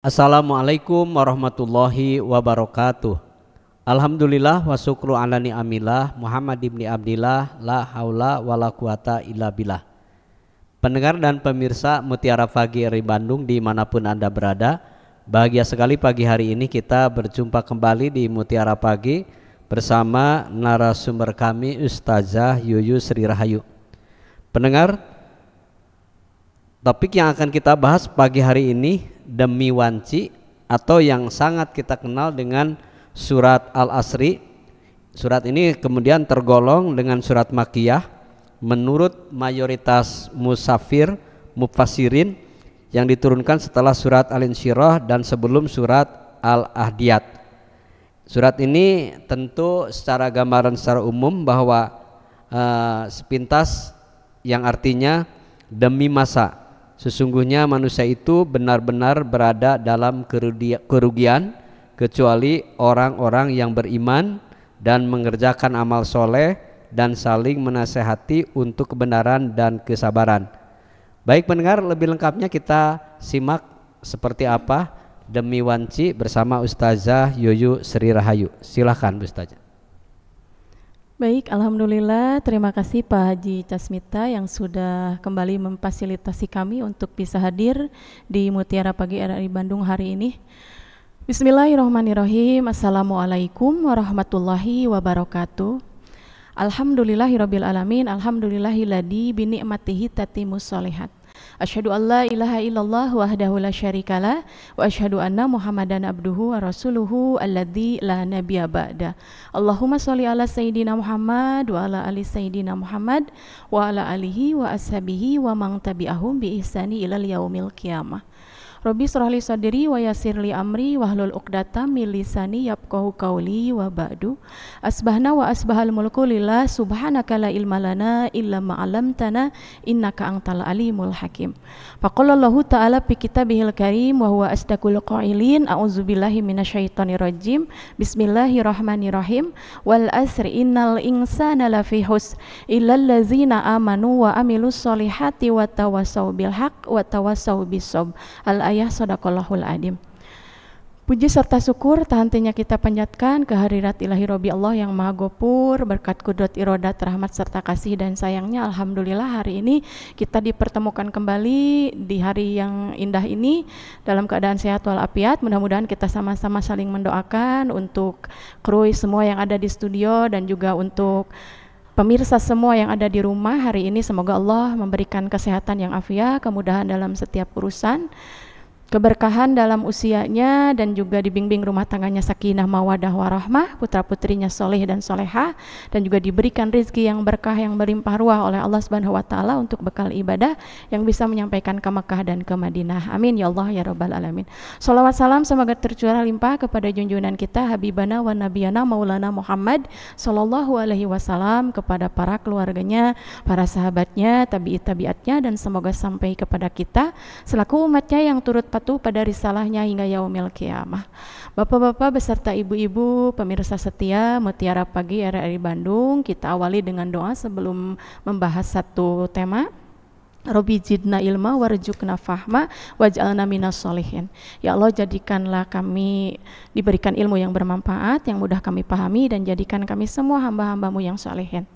Assalamualaikum warahmatullahi wabarakatuh. Alhamdulillah wa syukru ala ni'amillah Muhammad ibni Abdillah la haula wa la quwata illa billah. Pendengar dan pemirsa Mutiara Pagi RRI Bandung dimanapun Anda berada, bahagia sekali pagi hari ini kita berjumpa kembali di Mutiara Pagi bersama narasumber kami Ustazah Yuyu Sri Rahayu. Pendengar, topik yang akan kita bahas pagi hari ini demi wanci atau yang sangat kita kenal dengan surat Al-Asri. Surat ini kemudian tergolong dengan surat Makkiyah menurut mayoritas musafir mufassirin yang diturunkan setelah surat Al-Insyirah dan sebelum surat Al-Ahdiyat. Surat ini tentu secara gambaran secara umum bahwa sepintas yang artinya demi masa. Sesungguhnya manusia itu benar-benar berada dalam kerugian kecuali orang-orang yang beriman dan mengerjakan amal soleh dan saling menasehati untuk kebenaran dan kesabaran. Baik pendengar, lebih lengkapnya kita simak seperti apa demi wanci bersama Ustazah Yuyu Sri Rahayu. Silahkan Ustazah. Baik, alhamdulillah, terima kasih Pak Haji Casmita yang sudah kembali memfasilitasi kami untuk bisa hadir di Mutiara Pagi RRI Bandung hari ini. Bismillahirrahmanirrahim. Assalamualaikum warahmatullahi wabarakatuh. Alhamdulillahirabbil alamin, alhamdulillahilladzi bi ni'matihi tatimmus sholihat. Asyhadu an la ilaha illallah wahdahu la syarikalah wa asyhadu anna Muhammadan abduhu wa rasuluhu alladzi la nabiyya ba'da. Allahumma sholli ala sayyidina Muhammad wa ala ali sayyidina Muhammad wa ala alihi wa ashabihi wa man tabi'ahum bi ihsani ilal yaumil qiyamah. Rabbi shrah li sadri wa yassir li amri wahlul 'uqdatam min lisani yafqahu qawli wa ba'du. Asbahna wa asbahal mulku lillah subhanaka la ilma lana illa ma 'allamtana innaka antal alimul hakim. Faqala Allahu ta'ala fi kitabihil karim wa huwa asdaqul qailin a'udzubillahi minasyaitonir rajim. Bismillahirrahmanirrahim. Wal asri innal insana lafi husr illal ladzina amanu wa amilus solihati wa tawassaw bil haqq wa tawassaw bis sabr. Ayah sadaqallahul adim. Puji serta syukur tak hentinya kita panjatkan kehadirat ilahi Robbi Allah yang maha gopur, berkat kudrat irodat rahmat serta kasih dan sayangnya. Alhamdulillah hari ini kita dipertemukan kembali di hari yang indah ini dalam keadaan sehat walafiat. Mudah-mudahan kita sama-sama saling mendoakan untuk kru semua yang ada di studio dan juga untuk pemirsa semua yang ada di rumah hari ini. Semoga Allah memberikan kesehatan yang afiat, kemudahan dalam setiap urusan, keberkahan dalam usianya, dan juga dibimbing rumah tangganya sakinah mawadah warahmah, putra-putrinya soleh dan solehah, dan juga diberikan rezeki yang berkah yang berlimpah ruah oleh Allah Subhanahu wa taala untuk bekal ibadah yang bisa menyampaikan ke Makkah dan ke Madinah. Amin ya Allah ya rabbal alamin. Shalawat salam semoga tercurah limpah kepada junjungan kita habibana wa nabiyana maulana Muhammad sallallahu alaihi wasallam, kepada para keluarganya, para sahabatnya, tabi'at-tabi'atnya, dan semoga sampai kepada kita selaku umatnya yang turut patuh pada risalahnya hingga yaumil qiyamah. Bapak-bapak beserta ibu-ibu pemirsa setia Mutiara Pagi RRI Bandung, kita awali dengan doa sebelum membahas satu tema. Robbi zidna ilma warzuqna fahma waj'alna minas sholihin. Ya Allah, jadikanlah kami diberikan ilmu yang bermanfaat, yang mudah kami pahami, dan jadikan kami semua hamba-hambamu yang sholihin.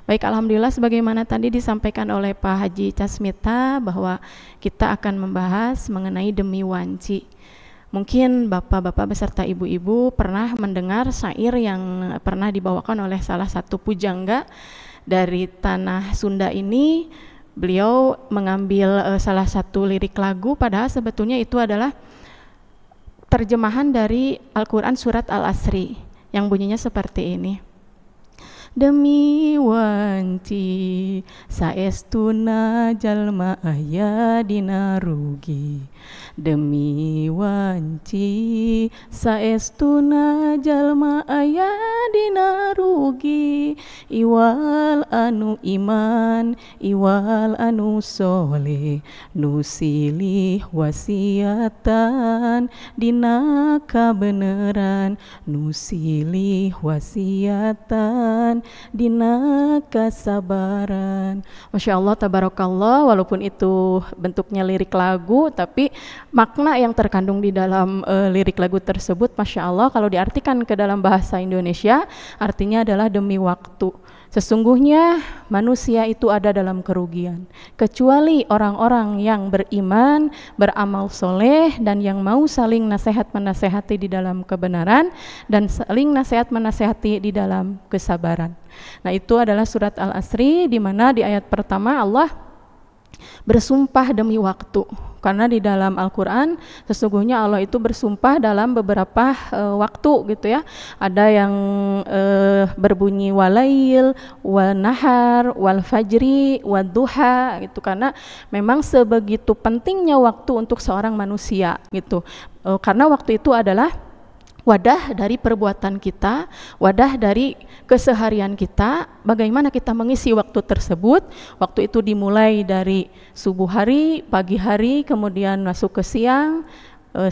Baik, alhamdulillah sebagaimana tadi disampaikan oleh Pak Haji Casmita bahwa kita akan membahas mengenai demi wanci. Mungkin bapak-bapak beserta ibu-ibu pernah mendengar syair yang pernah dibawakan oleh salah satu pujangga dari tanah Sunda ini. Beliau mengambil salah satu lirik lagu, padahal sebetulnya itu adalah terjemahan dari Al-Quran surat Al-Asri yang bunyinya seperti ini. Demi wanci saestuna jalma aya dina rugi. Demi wanci saestuna jalma aya dina rugi. Iwal anu iman, iwal anu soleh, nu silih wasiatan dina kabeneran, nu silih wasiatan dina kesabaran. Masya Allah, tabarakallah, walaupun itu bentuknya lirik lagu, tapi makna yang terkandung di dalam lirik lagu tersebut, Masya Allah, kalau diartikan ke dalam bahasa Indonesia, artinya adalah demi waktu. Sesungguhnya manusia itu ada dalam kerugian, kecuali orang-orang yang beriman, beramal soleh, dan yang mau saling nasihat menasehati di dalam kebenaran, dan saling nasihat menasehati di dalam kesabaran. Nah, itu adalah surat Al-Asri, di mana di ayat pertama Allah bersumpah demi waktu. Karena di dalam Al-Quran sesungguhnya Allah itu bersumpah dalam beberapa waktu gitu ya. Ada yang berbunyi walail, wal nahar, wal fajri, wal duha gitu, karena memang sebegitu pentingnya waktu untuk seorang manusia gitu. Karena waktu itu adalah wadah dari perbuatan kita, wadah dari keseharian kita, bagaimana kita mengisi waktu tersebut. Waktu itu dimulai dari subuh hari, pagi hari, kemudian masuk ke siang,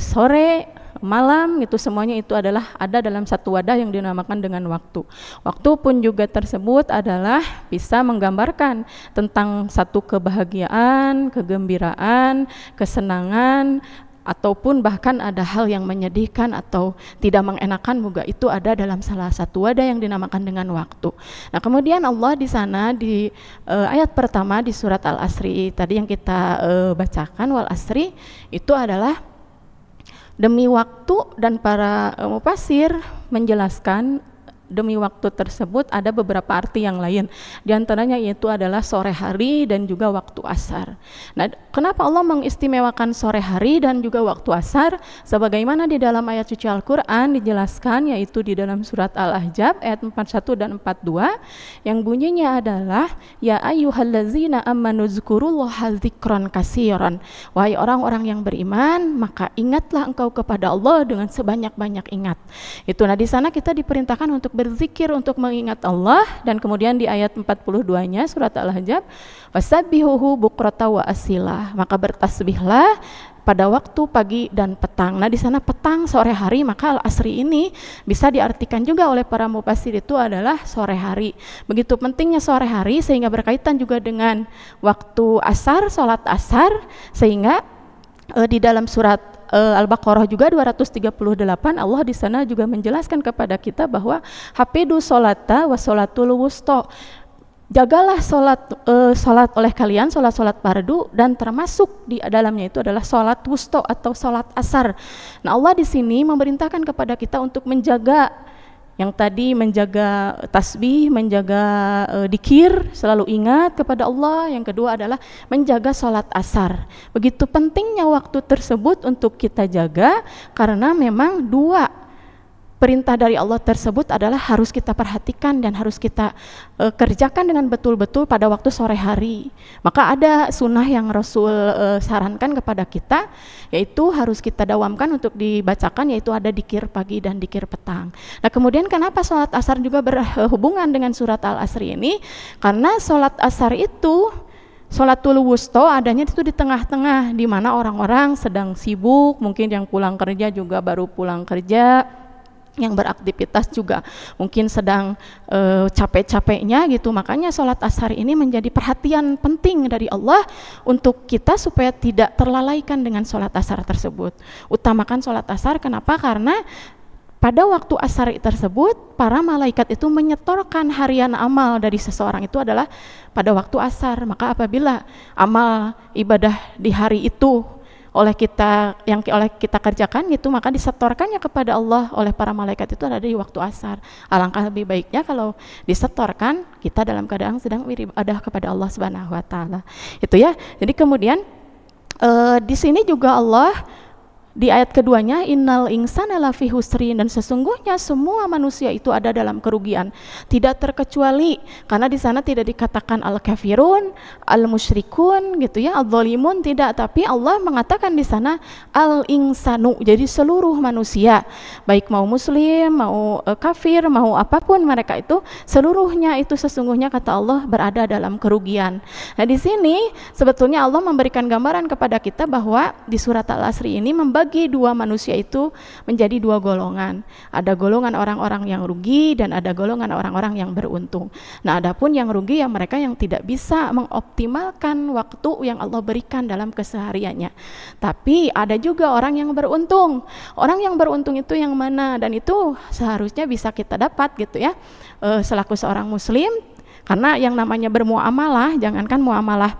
sore, malam, itu semuanya itu adalah ada dalam satu wadah yang dinamakan dengan waktu. Waktu pun juga tersebut adalah bisa menggambarkan tentang satu kebahagiaan, kegembiraan, kesenangan, ataupun bahkan ada hal yang menyedihkan atau tidak mengenakan, juga itu ada dalam salah satu wadah yang dinamakan dengan waktu. Nah, kemudian Allah di sana di ayat pertama di surat Al-Asri tadi yang kita bacakan, wal asri, itu adalah demi waktu, dan para mufasir menjelaskan demi waktu tersebut ada beberapa arti yang lain. Di antaranya yaitu adalah sore hari dan juga waktu asar. Nah, kenapa Allah mengistimewakan sore hari dan juga waktu asar? Sebagaimana di dalam ayat suci Al-Quran dijelaskan, yaitu di dalam surat Al-Ahzab ayat 41 dan 42, yang bunyinya adalah ya ayyuhallazina amanu dzkurullaha dzikran katsiran. Wahai orang-orang yang beriman, maka ingatlah engkau kepada Allah dengan sebanyak-banyak ingat. Itu, nah di sana kita diperintahkan untuk berzikir, untuk mengingat Allah. Dan kemudian di ayat 42-nya surat Al-Ahzab, wasabbihuhu bukrata wa asila, maka bertasbihlah pada waktu pagi dan petang. Nah, di sana petang, sore hari, maka Al-Asri ini bisa diartikan juga oleh para mufasir itu adalah sore hari. Begitu pentingnya sore hari sehingga berkaitan juga dengan waktu asar, sholat asar, sehingga di dalam surat Al-Baqarah juga 238 Allah di sana juga menjelaskan kepada kita bahwa hafidu sholata wa sholatul wusta, jagalah sholat oleh kalian, sholat fardu, dan termasuk di dalamnya itu adalah sholat wusta atau sholat asar. Nah, Allah di sini memerintahkan kepada kita untuk menjaga yang tadi, menjaga tasbih, menjaga dikir, selalu ingat kepada Allah. Yang kedua adalah menjaga sholat asar. Begitu pentingnya waktu tersebut untuk kita jaga, karena memang dua perintah dari Allah tersebut adalah harus kita perhatikan dan harus kita kerjakan dengan betul-betul pada waktu sore hari. Maka ada sunnah yang Rasul sarankan kepada kita, yaitu harus kita dawamkan untuk dibacakan, yaitu ada dikir pagi dan dikir petang. Nah, kemudian kenapa sholat asar juga berhubungan dengan surat Al-Asri ini? Karena sholat asar itu, sholatul wusta, adanya itu di tengah-tengah, di mana orang-orang sedang sibuk, mungkin yang pulang kerja juga baru pulang kerja, yang beraktivitas juga mungkin sedang capek-capeknya gitu. Makanya sholat asar ini menjadi perhatian penting dari Allah untuk kita supaya tidak terlalaikan dengan sholat asar tersebut. Utamakan sholat asar. Kenapa? Karena pada waktu asar tersebut para malaikat itu menyetorkan harian amal dari seseorang itu adalah pada waktu asar. Maka apabila amal ibadah di hari itu oleh kita kerjakan gitu, maka disetorkannya kepada Allah oleh para malaikat itu ada di waktu asar. Alangkah lebih baiknya kalau disetorkan kita dalam keadaan sedang beribadah kepada Allah Subhanahu wa taala. Itu ya. Jadi kemudian di sini juga Allah di ayat keduanya, innal insana lafi husrin, dan sesungguhnya semua manusia itu ada dalam kerugian, tidak terkecuali, karena di sana tidak dikatakan al-kafirun, al-musyrikun gitu ya, al-zalimun, tidak, tapi Allah mengatakan di sana al-insanu, jadi seluruh manusia, baik mau muslim, mau kafir, mau apapun mereka itu, seluruhnya itu sesungguhnya kata Allah berada dalam kerugian. Nah, di sini sebetulnya Allah memberikan gambaran kepada kita bahwa di surat Al-Asri ini membagi membagi dua manusia itu menjadi dua golongan. Ada golongan orang-orang yang rugi dan ada golongan orang-orang yang beruntung. Nah, adapun yang rugi yang mereka yang tidak bisa mengoptimalkan waktu yang Allah berikan dalam kesehariannya. Tapi ada juga orang yang beruntung. Orang yang beruntung itu yang mana? Dan itu seharusnya bisa kita dapat gitu ya, selaku seorang muslim. Karena yang namanya bermuamalah, jangankan muamalah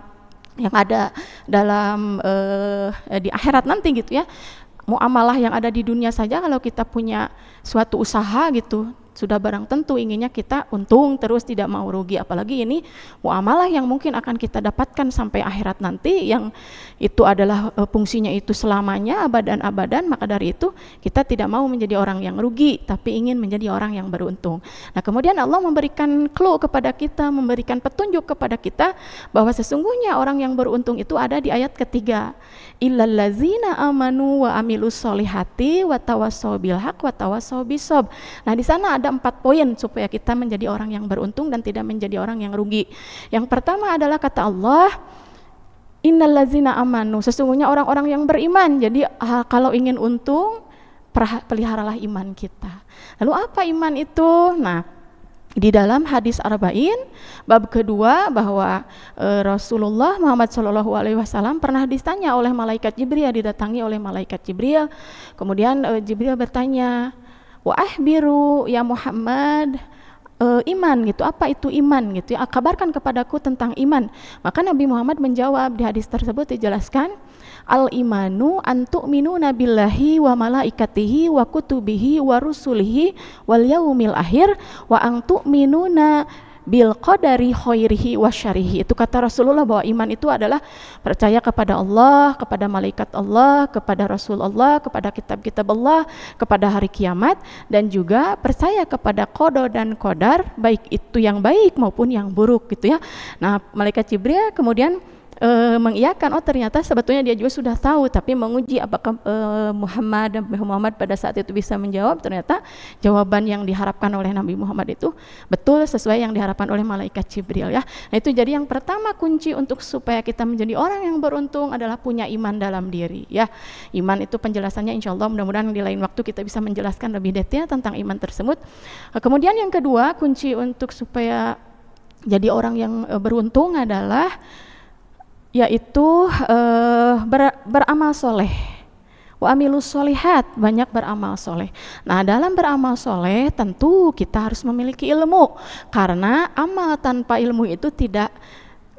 yang ada dalam di akhirat nanti gitu ya, muamalah yang ada di dunia saja, kalau kita punya suatu usaha gitu, sudah barang tentu inginnya kita untung terus, tidak mau rugi. Apalagi ini muamalah yang mungkin akan kita dapatkan sampai akhirat nanti, yang itu adalah fungsinya itu selamanya, abadan-abadan. Maka dari itu kita tidak mau menjadi orang yang rugi, tapi ingin menjadi orang yang beruntung. Nah, kemudian Allah memberikan clue kepada kita, memberikan petunjuk kepada kita bahwa sesungguhnya orang yang beruntung itu ada di ayat ketiga, illallazina amanu wa amilus solihati wa tawassaw bil haq wa tawassaw bisob. Nah, di sana ada 4 poin supaya kita menjadi orang yang beruntung dan tidak menjadi orang yang rugi. Yang pertama adalah kata Allah, innallazina amanu, sesungguhnya orang-orang yang beriman. Jadi kalau ingin untung, peliharalah iman kita. Lalu apa iman itu? Nah, di dalam hadis Arba'in bab kedua bahwa Rasulullah Muhammad SAW pernah ditanya oleh malaikat Jibril, didatangi oleh malaikat Jibril. Kemudian Jibril bertanya, wa ahbiru ya Muhammad, iman gitu, apa itu iman gitu ya, kabarkan kepadaku tentang iman. Maka Nabi Muhammad menjawab, di hadis tersebut dijelaskan, al imanu antu'minuna billahi wa malaikatihi wa kutubihi wa rusulihi wal yaumil akhir wa antu'minuna bil qadari khairihi wa syarihi. Itu kata Rasulullah bahwa iman itu adalah percaya kepada Allah, kepada malaikat Allah, kepada Rasul Allah, kepada kitab-kitab Allah, kepada hari kiamat, dan juga percaya kepada qada dan qadar, baik itu yang baik maupun yang buruk gitu ya. Nah, malaikat Jibril kemudian mengiyakan, oh ternyata sebetulnya dia juga sudah tahu, tapi menguji apakah Muhammad pada saat itu bisa menjawab. Ternyata jawaban yang diharapkan oleh Nabi Muhammad itu betul sesuai yang diharapkan oleh malaikat Jibril ya. Nah, itu jadi yang pertama kunci untuk supaya kita menjadi orang yang beruntung adalah punya iman dalam diri ya. Iman itu penjelasannya insya Allah mudah-mudahan di lain waktu kita bisa menjelaskan lebih detail tentang iman tersebut. Kemudian yang kedua kunci untuk supaya jadi orang yang beruntung adalah yaitu beramal soleh, wa amilus solihat, banyak beramal soleh. Nah, dalam beramal soleh tentu kita harus memiliki ilmu, karena amal tanpa ilmu itu tidak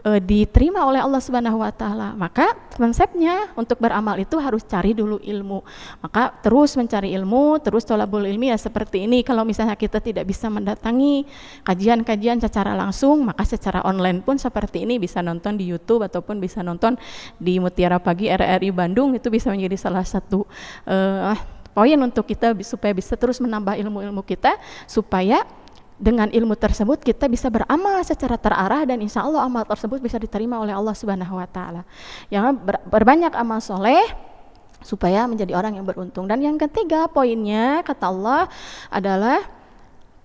diterima oleh Allah Subhanahu wa taala. Maka konsepnya untuk beramal itu harus cari dulu ilmu. Maka terus mencari ilmu, terus thalabul ilmi ya seperti ini. Kalau misalnya kita tidak bisa mendatangi kajian-kajian secara langsung, maka secara online pun seperti ini, bisa nonton di YouTube ataupun bisa nonton di Mutiara Pagi RRI Bandung. Itu bisa menjadi salah satu poin untuk kita supaya bisa terus menambah ilmu-ilmu kita, supaya dengan ilmu tersebut kita bisa beramal secara terarah dan insya Allah amal tersebut bisa diterima oleh Allah Subhanahu wa taala. Yang berbanyak amal soleh supaya menjadi orang yang beruntung. Dan yang ketiga poinnya kata Allah adalah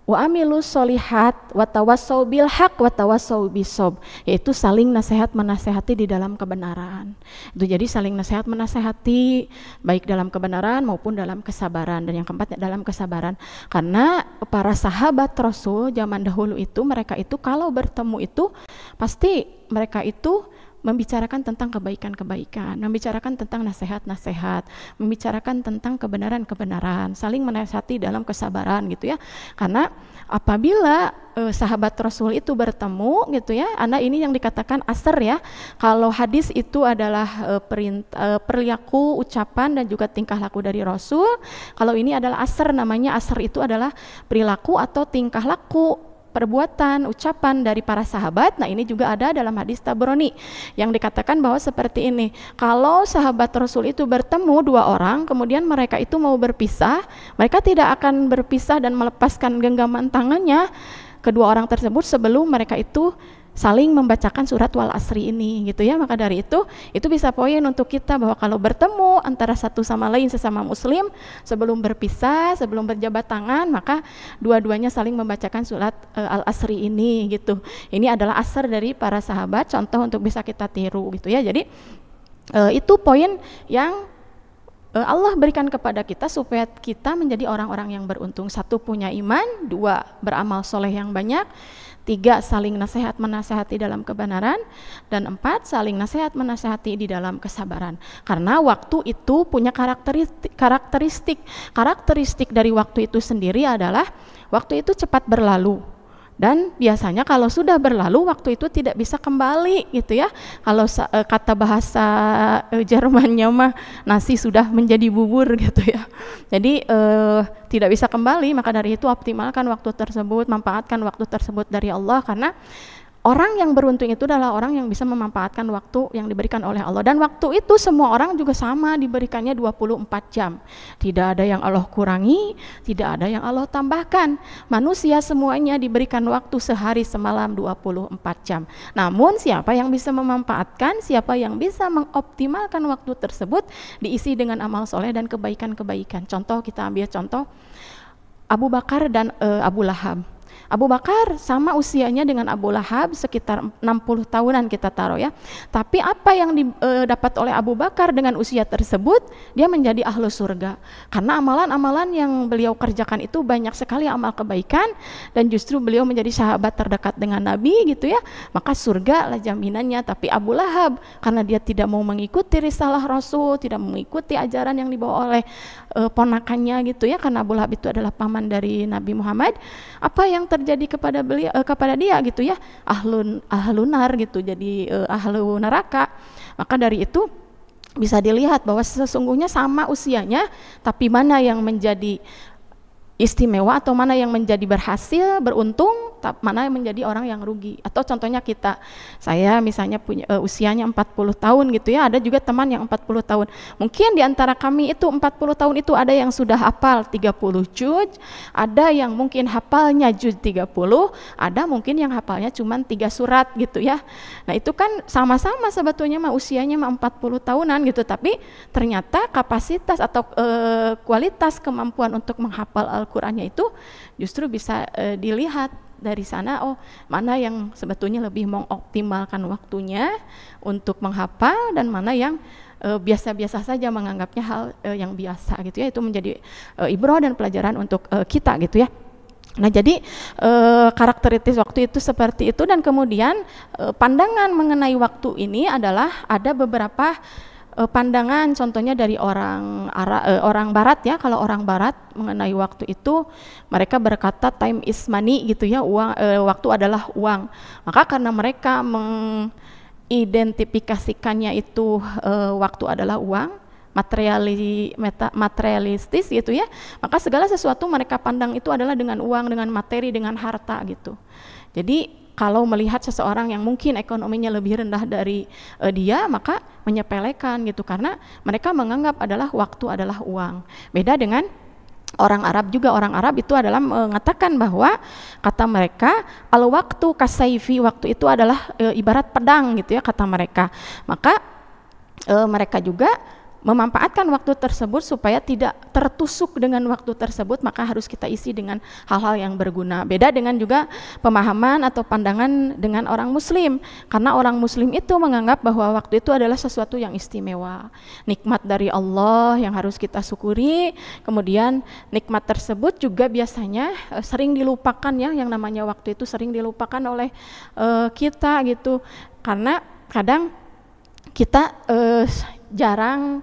wa amilus solihat wa tawassaw bil haq wa tawassaw bisob, yaitu saling nasihat menasehati di dalam kebenaran. Itu jadi saling nasihat menasehati baik dalam kebenaran maupun dalam kesabaran. Dan yang keempat dalam kesabaran, karena para sahabat Rasul zaman dahulu itu mereka itu kalau bertemu itu pasti mereka itu membicarakan tentang kebaikan-kebaikan, membicarakan tentang nasihat-nasihat, membicarakan tentang kebenaran-kebenaran, saling menasihati dalam kesabaran gitu ya. Karena apabila sahabat Rasul itu bertemu gitu ya, ini yang dikatakan asar ya. Kalau hadis itu adalah perilaku, ucapan dan juga tingkah laku dari Rasul. Kalau ini adalah asar, namanya asar itu adalah perilaku atau tingkah laku, perbuatan, ucapan dari para sahabat. Nah, ini juga ada dalam hadis Tabrani yang dikatakan bahwa seperti ini, kalau sahabat Rasul itu bertemu dua orang kemudian mereka itu mau berpisah, mereka tidak akan berpisah dan melepaskan genggaman tangannya kedua orang tersebut sebelum mereka itu saling membacakan surat wal asri ini gitu ya. Maka dari itu bisa poin untuk kita bahwa kalau bertemu antara satu sama lain sesama muslim, sebelum berpisah, sebelum berjabat tangan, maka dua-duanya saling membacakan surat al asri ini gitu. Ini adalah asar dari para sahabat, contoh untuk bisa kita tiru gitu ya. Jadi itu poin yang Allah berikan kepada kita supaya kita menjadi orang-orang yang beruntung. 1, punya iman. 2, beramal soleh yang banyak. 3, saling nasihat menasehati dalam kebenaran. Dan 4, saling nasihat menasehati di dalam kesabaran. Karena waktu itu punya karakteristik dari waktu itu sendiri adalah waktu itu cepat berlalu. Dan biasanya kalau sudah berlalu waktu itu tidak bisa kembali gitu ya. Kalau kata bahasa Jermannya mah nasi sudah menjadi bubur gitu ya. Jadi tidak bisa kembali, maka dari itu optimalkan waktu tersebut, manfaatkan waktu tersebut dari Allah, karena orang yang beruntung itu adalah orang yang bisa memanfaatkan waktu yang diberikan oleh Allah. Dan waktu itu semua orang juga sama, diberikannya 24 jam. Tidak ada yang Allah kurangi, tidak ada yang Allah tambahkan. Manusia semuanya diberikan waktu sehari semalam 24 jam. Namun siapa yang bisa memanfaatkan, siapa yang bisa mengoptimalkan waktu tersebut, diisi dengan amal soleh dan kebaikan-kebaikan. Contoh, kita ambil contoh Abu Bakar dan Abu Lahab. Abu Bakar sama usianya dengan Abu Lahab, sekitar 60 tahunan kita taruh ya. Tapi apa yang didapat oleh Abu Bakar dengan usia tersebut, dia menjadi ahlu surga. Karena amalan-amalan yang beliau kerjakan itu banyak sekali amal kebaikan, dan justru beliau menjadi sahabat terdekat dengan Nabi gitu ya. Maka surga lah jaminannya. Tapi Abu Lahab, karena dia tidak mau mengikuti risalah Rasul, tidak mengikuti ajaran yang dibawa oleh ponakannya gitu ya, karena Abu Lahab itu adalah paman dari Nabi Muhammad, apa yang terjadi kepada beliau, kepada dia gitu ya, ahlunar gitu, jadi ahlu neraka. Maka dari itu bisa dilihat bahwa sesungguhnya sama usianya, tapi mana yang menjadi istimewa atau mana yang menjadi berhasil, beruntung, mana yang menjadi orang yang rugi. Atau contohnya saya misalnya punya usianya 40 tahun gitu ya, ada juga teman yang 40 tahun. Mungkin di antara kami itu 40 tahun itu ada yang sudah hafal 30 juz, ada yang mungkin hafalnya juz 30, ada mungkin yang hafalnya cuma 3 surat gitu ya. Nah itu kan sama-sama sebetulnya mah usianya mah 40 tahunan gitu, tapi ternyata kapasitas atau kualitas kemampuan untuk menghafal Al-Qur'annya itu justru bisa dilihat dari sana, oh mana yang sebetulnya lebih mengoptimalkan waktunya untuk menghafal, dan mana yang biasa-biasa saja, menganggapnya hal yang biasa gitu ya. Itu menjadi ibrah dan pelajaran untuk kita gitu ya. Nah jadi karakteristik waktu itu seperti itu. Dan kemudian pandangan mengenai waktu ini adalah ada beberapa pandangan, contohnya dari orang Barat ya. Kalau orang Barat mengenai waktu itu, mereka berkata time is money gitu ya, waktu adalah uang. Maka karena mereka mengidentifikasikannya itu waktu adalah uang, materialistis gitu ya, maka segala sesuatu mereka pandang itu adalah dengan uang, dengan materi, dengan harta gitu. Jadi kalau melihat seseorang yang mungkin ekonominya lebih rendah dari dia, maka menyepelekan gitu, karena mereka menganggap adalah waktu adalah uang. Beda dengan orang Arab juga. Orang Arab itu adalah mengatakan bahwa kata mereka al-waktu kasaifi, waktu itu adalah ibarat pedang gitu ya kata mereka. Maka mereka juga memanfaatkan waktu tersebut supaya tidak tertusuk dengan waktu tersebut, maka harus kita isi dengan hal-hal yang berguna. Beda dengan juga pemahaman atau pandangan dengan orang muslim, karena orang muslim itu menganggap bahwa waktu itu adalah sesuatu yang istimewa, nikmat dari Allah yang harus kita syukuri. Kemudian nikmat tersebut juga biasanya sering dilupakan ya, yang namanya waktu itu sering dilupakan oleh kita gitu, karena kadang kita jarang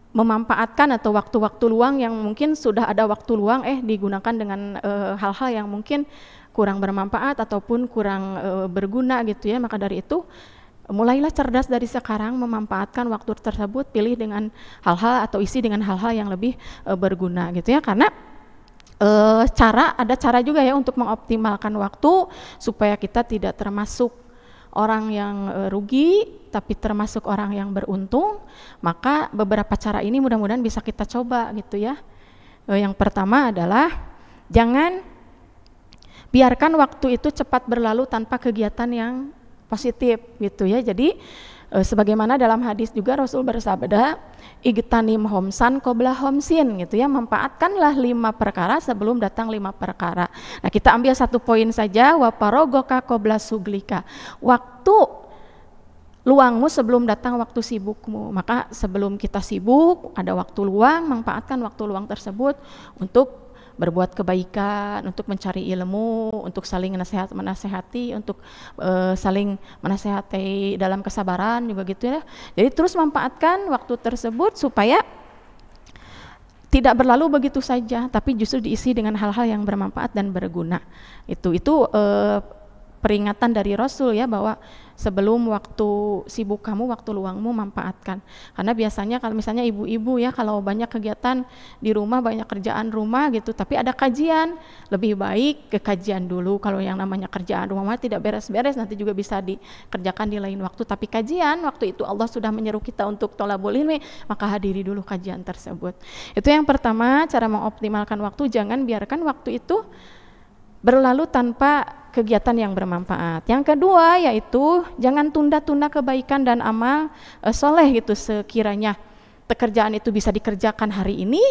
memanfaatkan atau waktu-waktu luang yang mungkin sudah ada waktu luang digunakan dengan hal-hal yang mungkin kurang bermanfaat ataupun kurang berguna gitu ya. Maka dari itu mulailah cerdas dari sekarang memanfaatkan waktu tersebut, pilih dengan hal-hal atau isi dengan hal-hal yang lebih berguna gitu ya. Karena ada cara juga ya untuk mengoptimalkan waktu supaya kita tidak termasuk orang yang rugi, tapi termasuk orang yang beruntung. Maka beberapa cara ini mudah-mudahan bisa kita coba gitu ya. Yang pertama adalah jangan biarkan waktu itu cepat berlalu tanpa kegiatan yang positif gitu ya. Jadi sebagaimana dalam hadis juga Rasul bersabda, igtanim homsan qobla homsin gitu ya, manfaatkanlah 5 perkara sebelum datang 5 perkara. Nah kita ambil satu poin saja, wa parogoka qobla suglika, waktu luangmu sebelum datang waktu sibukmu. Maka sebelum kita sibuk, ada waktu luang, manfaatkan waktu luang tersebut untuk berbuat kebaikan, untuk mencari ilmu, untuk saling menasehati, untuk saling menasehati dalam kesabaran juga gitu ya. Jadi terus manfaatkan waktu tersebut supaya tidak berlalu begitu saja, tapi justru diisi dengan hal-hal yang bermanfaat dan berguna. Itu peringatan dari Rasul ya, bahwa sebelum waktu sibuk kamu, waktu luangmu manfaatkan. Karena biasanya kalau misalnya ibu-ibu ya, kalau banyak kegiatan di rumah, banyak kerjaan rumah gitu, tapi ada kajian, lebih baik ke kajian dulu. Kalau yang namanya kerjaan rumah tidak beres-beres, nanti juga bisa dikerjakan di lain waktu. Tapi kajian, waktu itu Allah sudah menyeru kita untuk thalabul ilmi, maka hadiri dulu kajian tersebut. Itu yang pertama, cara mengoptimalkan waktu. Jangan biarkan waktu itu berlalu tanpa kegiatan yang bermanfaat. Yang kedua yaitu jangan tunda-tunda kebaikan dan amal soleh gitu. Sekiranya pekerjaan itu bisa dikerjakan hari ini,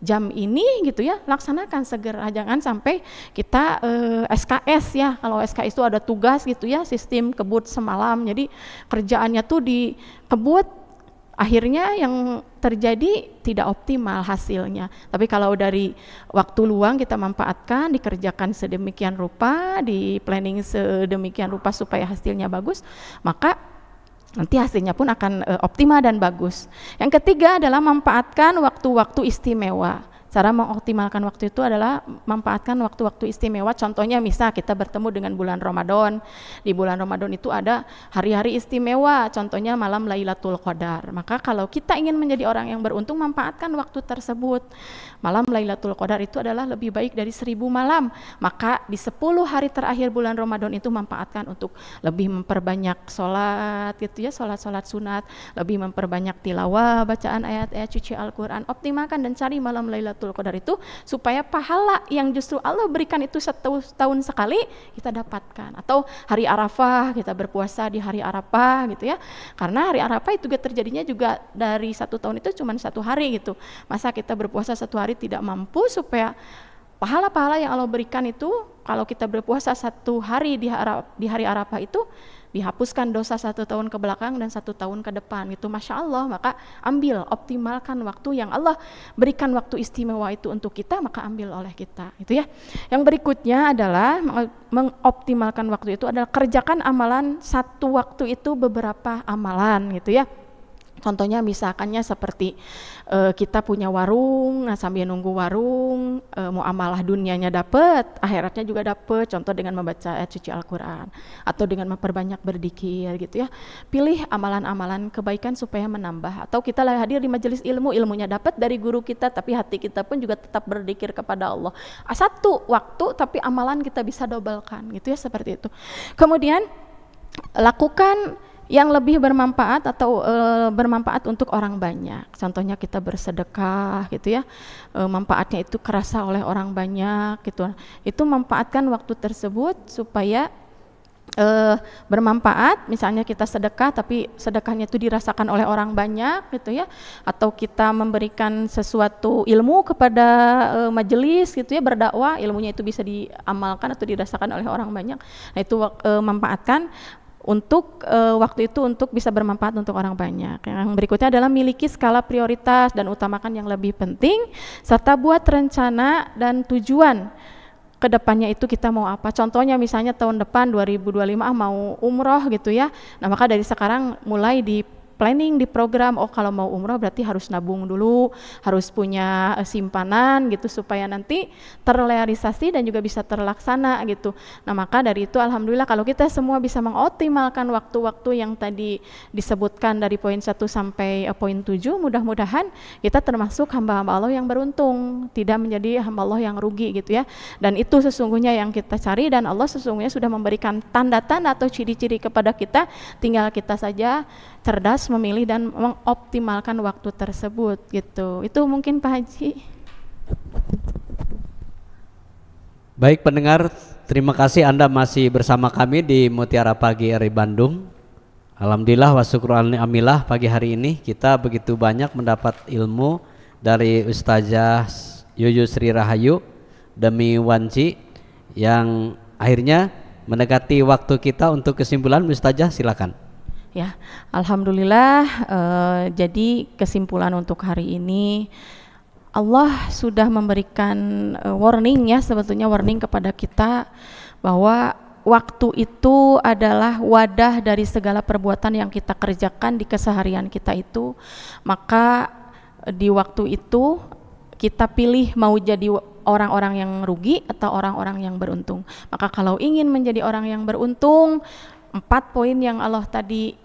jam ini gitu ya, laksanakan segera. Jangan sampai kita SKS ya, kalau SKS itu ada tugas gitu ya, sistem kebut semalam, jadi kerjaannya tuh dikebut, akhirnya yang terjadi tidak optimal hasilnya. Tapi kalau dari waktu luang kita manfaatkan, dikerjakan sedemikian rupa, di planning sedemikian rupa supaya hasilnya bagus, maka nanti hasilnya pun akan optimal dan bagus. Yang ketiga adalah manfaatkan waktu-waktu istimewa. Cara mengoptimalkan waktu itu adalah manfaatkan waktu-waktu istimewa. Contohnya misal kita bertemu dengan bulan Ramadan. Di bulan Ramadan itu ada hari-hari istimewa, contohnya malam Lailatul Qadar. Maka kalau kita ingin menjadi orang yang beruntung, manfaatkan waktu tersebut. Malam Lailatul Qadar itu adalah lebih baik dari 1000 malam. Maka di 10 hari terakhir bulan Ramadan itu manfaatkan untuk lebih memperbanyak sholat gitu ya, sholat-sholat sunat, lebih memperbanyak tilawah, bacaan ayat-ayat suci Al-Quran. Optimalkan dan cari malam Lailatul Qadar itu supaya pahala yang justru Allah berikan itu setahun sekali kita dapatkan. Atau hari Arafah, kita berpuasa di hari Arafah gitu ya, karena hari Arafah itu juga terjadinya juga dari 1 tahun itu cuma 1 hari gitu. Masa kita berpuasa 1 hari tidak mampu, supaya pahala-pahala yang Allah berikan itu kalau kita berpuasa 1 hari di hari Arafah itu dihapuskan dosa 1 tahun ke belakang dan 1 tahun ke depan gitu. Masya Allah. Maka ambil, optimalkan waktu yang Allah berikan, waktu istimewa itu untuk kita, maka ambil oleh kita itu ya. Yang berikutnya adalah mengoptimalkan waktu itu adalah kerjakan amalan satu waktu itu beberapa amalan gitu ya. Contohnya misalkannya seperti kita punya warung, nah sambil nunggu warung, muamalah dunianya dapat, akhiratnya juga dapat. Contoh dengan membaca ayat suci Al-Quran atau dengan memperbanyak berzikir gitu ya. Pilih amalan-amalan kebaikan supaya menambah. Atau kita hadir di majelis ilmu, ilmunya dapat dari guru kita, tapi hati kita pun juga tetap berzikir kepada Allah. Satu waktu tapi amalan kita bisa dobelkan gitu ya, seperti itu. Kemudian lakukan yang lebih bermanfaat atau bermanfaat untuk orang banyak. Contohnya kita bersedekah gitu ya, manfaatnya itu kerasa oleh orang banyak gitu. Itu manfaatkan waktu tersebut supaya bermanfaat. Misalnya kita sedekah tapi sedekahnya itu dirasakan oleh orang banyak gitu ya, atau kita memberikan sesuatu ilmu kepada majelis gitu ya, berdakwah, ilmunya itu bisa diamalkan atau dirasakan oleh orang banyak. Nah itu manfaatkan untuk waktu itu untuk bisa bermanfaat untuk orang banyak. Yang berikutnya adalah miliki skala prioritas dan utamakan yang lebih penting, serta buat rencana dan tujuan kedepannya itu kita mau apa. Contohnya misalnya tahun depan 2025 mau umroh gitu ya. Nah maka dari sekarang mulai di planning, di program, oh kalau mau umroh berarti harus nabung dulu, harus punya simpanan gitu supaya nanti terrealisasi dan juga bisa terlaksana gitu. Nah maka dari itu alhamdulillah kalau kita semua bisa mengoptimalkan waktu-waktu yang tadi disebutkan dari poin 1 sampai poin 7, mudah-mudahan kita termasuk hamba-hamba Allah yang beruntung, tidak menjadi hamba Allah yang rugi gitu ya. Dan itu sesungguhnya yang kita cari, dan Allah sesungguhnya sudah memberikan tanda-tanda atau ciri-ciri kepada kita, tinggal kita saja cerdas memilih dan mengoptimalkan waktu tersebut gitu. Itu mungkin Pak Haji. Baik pendengar, terima kasih Anda masih bersama kami di Mutiara Pagi RI Bandung. Alhamdulillah wa syukuran ni'amillah, pagi hari ini kita begitu banyak mendapat ilmu dari Ustazah Yuyu Sri Rahayu Demi Wanci yang akhirnya mendekati waktu kita untuk kesimpulan. Ustazah silakan. Ya, alhamdulillah. Jadi kesimpulan untuk hari ini, Allah sudah memberikan warning ya, sebetulnya warning kepada kita bahwa waktu itu adalah wadah dari segala perbuatan yang kita kerjakan di keseharian kita itu. Maka di waktu itu kita pilih mau jadi orang-orang yang rugi atau orang-orang yang beruntung. Maka kalau ingin menjadi orang yang beruntung, 4 poin yang Allah tadi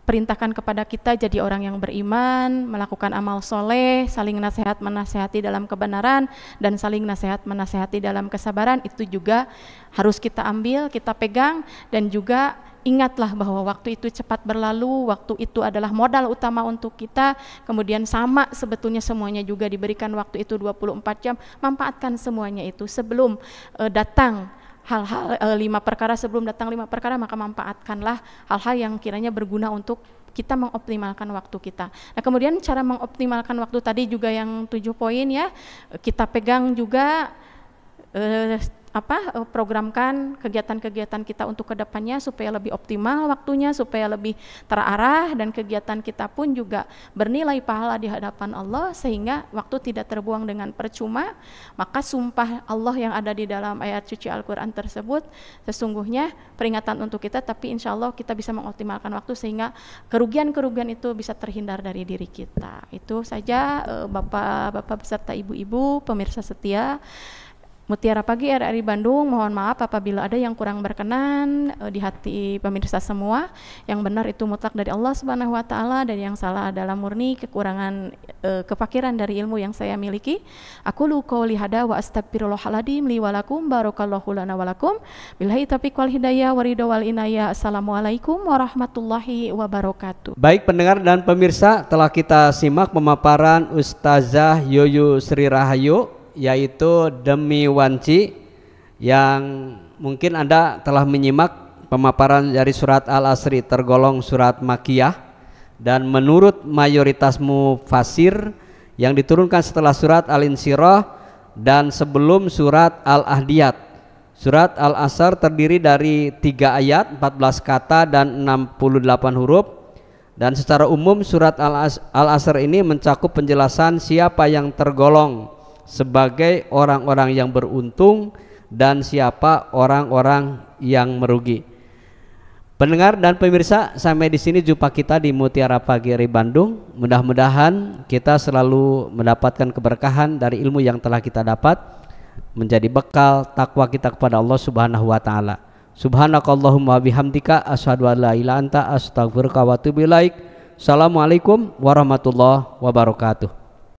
perintahkan kepada kita, jadi orang yang beriman, melakukan amal soleh, saling nasihat menasehati dalam kebenaran, dan saling nasihat menasehati dalam kesabaran, itu juga harus kita ambil, kita pegang. Dan juga ingatlah bahwa waktu itu cepat berlalu, waktu itu adalah modal utama untuk kita. Kemudian sama sebetulnya semuanya juga diberikan waktu itu 24 jam, manfaatkan semuanya itu sebelum datang hal-hal 5 perkara, sebelum datang 5 perkara, maka manfaatkanlah hal-hal yang kiranya berguna untuk kita mengoptimalkan waktu kita. Nah, kemudian cara mengoptimalkan waktu tadi juga yang 7 poin ya, kita pegang juga programkan kegiatan-kegiatan kita untuk kedepannya supaya lebih optimal waktunya, supaya lebih terarah, dan kegiatan kita pun juga bernilai pahala di hadapan Allah sehingga waktu tidak terbuang dengan percuma. Maka sumpah Allah yang ada di dalam ayat suci Al-Quran tersebut sesungguhnya peringatan untuk kita, tapi insya Allah kita bisa mengoptimalkan waktu sehingga kerugian-kerugian itu bisa terhindar dari diri kita. Itu saja Bapak-bapak beserta Ibu-ibu pemirsa setia Mutiara Pagi RRI Bandung. Mohon maaf apabila ada yang kurang berkenan di hati pemirsa semua. Yang benar itu mutlak dari Allah Subhanahu wa taala, dan yang salah adalah murni kekurangan kefakiran dari ilmu yang saya miliki. Aku qouli hada wa astagfirullahaladzim li wa lakum, barakallahu lana wa lakum. Billahi taufiq wal hidayah wa ridha wal inayah. Assalamualaikum warahmatullahi wabarakatuh. Baik pendengar dan pemirsa, telah kita simak pemaparan Ustazah Yoyo Sri Rahayu, yaitu Demi Wanci, yang mungkin Anda telah menyimak pemaparan dari surat Al-Asri, tergolong surat Makkiyah, dan menurut mayoritas mufasir yang diturunkan setelah surat Al-Insyirah dan sebelum surat Al-Ahdiyat. Surat Al-Asr terdiri dari 3 ayat, 14 kata dan 68 huruf. Dan secara umum surat Al-Asr ini mencakup penjelasan siapa yang tergolong sebagai orang-orang yang beruntung dan siapa orang-orang yang merugi. Pendengar dan pemirsa, sampai di sini jumpa kita di Mutiara Pagi RRI Bandung. Mudah-mudahan kita selalu mendapatkan keberkahan dari ilmu yang telah kita dapat, menjadi bekal takwa kita kepada Allah Subhanahu wa taala. Subhanakallahumma bihamdika asyhadu an la ilaha illa anta astaghfiruka wa atubu ilaik. Assalamualaikum warahmatullahi wabarakatuh.